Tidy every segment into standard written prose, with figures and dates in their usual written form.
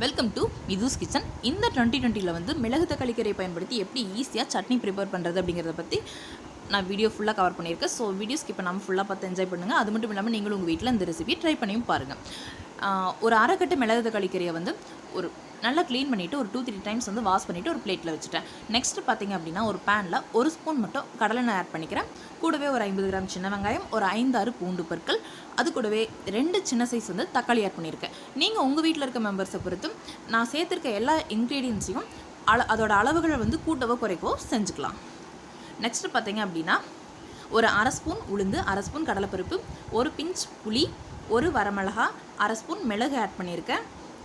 Welcome to மிதுஸ் kitchen. இந்த 2020 வந்து மிளகு தக்காளி கீரையை பயன்படுத்தி எப்படி ஈஸியாக சட்னி ப்ரிப்பேர் பண்ணுறது அப்படிங்கிறத பற்றி நான் வீடியோ ஃபுல்லாக கவர் பண்ணியிருக்கேன். ஸோ வீடியோ ஸ்கிப் பண்ணாமல் ஃபுல்லாக பார்த்து என்ஜாய் பண்ணுங்கள். அது மட்டும் இல்லாமல் நீங்களும் உங்கள் வீட்டில் இந்த ரெசிபி ட்ரை பண்ணியும் பாருங்கள். ஒரு அரைக்கட்டு மிளகு தக்காளி கீரையை வந்து ஒரு நல்லா க்ளீன் பண்ணிவிட்டு ஒரு 2-3 டைம்ஸ் வந்து வாஷ் பண்ணிவிட்டு ஒரு பிளேட்டில் வச்சுட்டேன். நெக்ஸ்ட்டு பார்த்திங்க அப்படின்னா ஒரு பேனில் 1 ஸ்பூன் மட்டும் கடலெண்ணெய் ஆட் பண்ணிக்கிறேன். கூடவே ஒரு 50 கிராம் சின்ன வெங்காயம், ஒரு 5-6 பூண்டு பற்கள், அது கூடவே 2 சின்ன சைஸ் வந்து தக்காளி ஆட் பண்ணியிருக்கேன். நீங்கள் உங்கள் வீட்டில் இருக்க மெம்பர்ஸை பொறுத்தும் நான் சேர்த்துருக்க எல்லா இன்க்ரீடியன்ஸையும் அதோட அளவுகளை வந்து கூட்டவோ குறைக்கவோ செஞ்சுக்கலாம். நெக்ஸ்ட்டு பார்த்திங்க அப்படின்னா ஒரு 1/2 ஸ்பூன் உளுந்து, 1/2 ஸ்பூன் கடலைப்பருப்பு, ஒரு பிஞ்ச் புளி, ஒரு வரமிளகா, 1/2 ஸ்பூன் மிளகு ஆட் பண்ணியிருக்கேன்.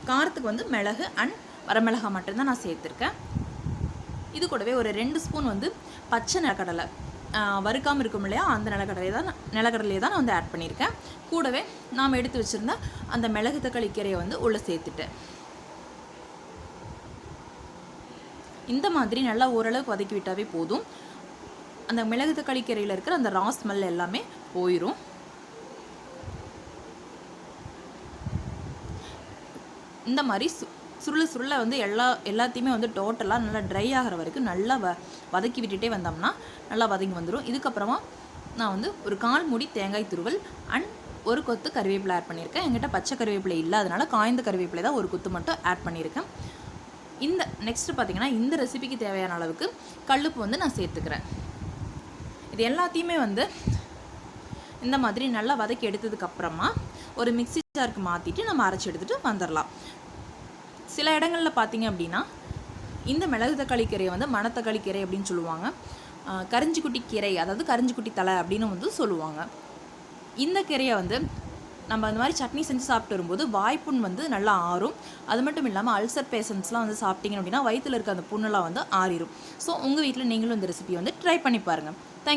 காரத்துக்கு வந்து மிளகு அண்ட் வரமிளகா மட்டும்தான் நான் சேர்த்துருக்கேன். இது கூடவே ஒரு 2 ஸ்பூன் வந்து பச்சை நிலக்கடலை, வறுக்காமல் இருக்கும் இல்லையா, அந்த நிலக்கடலையை தான் நான் வந்து ஆட் பண்ணியிருக்கேன். கூடவே நாம் எடுத்து வச்சுருந்த அந்த மிளகு தக்காளி கீரையை வந்து உள்ளே சேர்த்துட்டேன். இந்த மாதிரி நல்லா ஓரளவுக்கு வதக்கி விட்டாவே போதும். அந்த மிளகு தக்காளி கீரையில் இருக்கிற அந்த ரா ஸ்மெல் எல்லாமே போயிடும். இந்த மாதிரி சுருள வந்து எல்லாத்தையுமே வந்து டோட்டலாக நல்லா ட்ரை ஆகிற வரைக்கும் நல்லா வதக்கி விட்டுட்டே வந்தோம்னா நல்லா வதங்கி வந்துடும். இதுக்கப்புறமா நான் வந்து ஒரு 1/4 மூடி தேங்காய் துருவல் அண்ட் ஒரு கொத்து கருவேப்பிலை ஆட் பண்ணியிருக்கேன். என்கிட்ட பச்சை கருவேப்பிலை இல்லை, அதனால் காய்ந்த கருவேப்பிலை தான் ஒரு கொத்து மட்டும் ஆட் பண்ணியிருக்கேன். இந்த நெக்ஸ்ட்டு பார்த்திங்கன்னா இந்த ரெசிபிக்கு தேவையான அளவுக்கு கல்லுப்பு வந்து நான் சேர்த்துக்கிறேன். இது எல்லாத்தையுமே வந்து இந்த மாதிரி நல்லா வதக்கி எடுத்ததுக்கப்புறமா ஒரு மிக்ஸி ஜாருக்கு மாற்றிட்டு நம்ம அரைச்சி எடுத்துகிட்டு வந்துடலாம். சில இடங்களில் பார்த்திங்க அப்படின்னா இந்த மிளகு தக்காளி கீரையை வந்து மணத்தக்காளி கீரை அப்படின்னு சொல்லுவாங்க. கரிஞ்சிக்குட்டி கீரை, அதாவது கரிஞ்சிக்குட்டி தலை அப்படின்னு வந்து சொல்லுவாங்க. இந்த கீரையை வந்து நம்ம அந்த மாதிரி சட்னி செஞ்சு சாப்பிட்டு வரும்போது வாய்ப்புண் வந்து நல்லா ஆறும். அது மட்டும் இல்லாமல் அல்சர் பேஷண்ட்ஸ்லாம் வந்து சாப்பிட்டிங்க அப்படின்னா வயிற்றில் இருக்க அந்த புண்ணெல்லாம் வந்து ஆறிடும். ஸோ உங்கள் வீட்டில் நீங்களும் இந்த ரெசிபியை வந்து ட்ரை பண்ணி பாருங்கள்.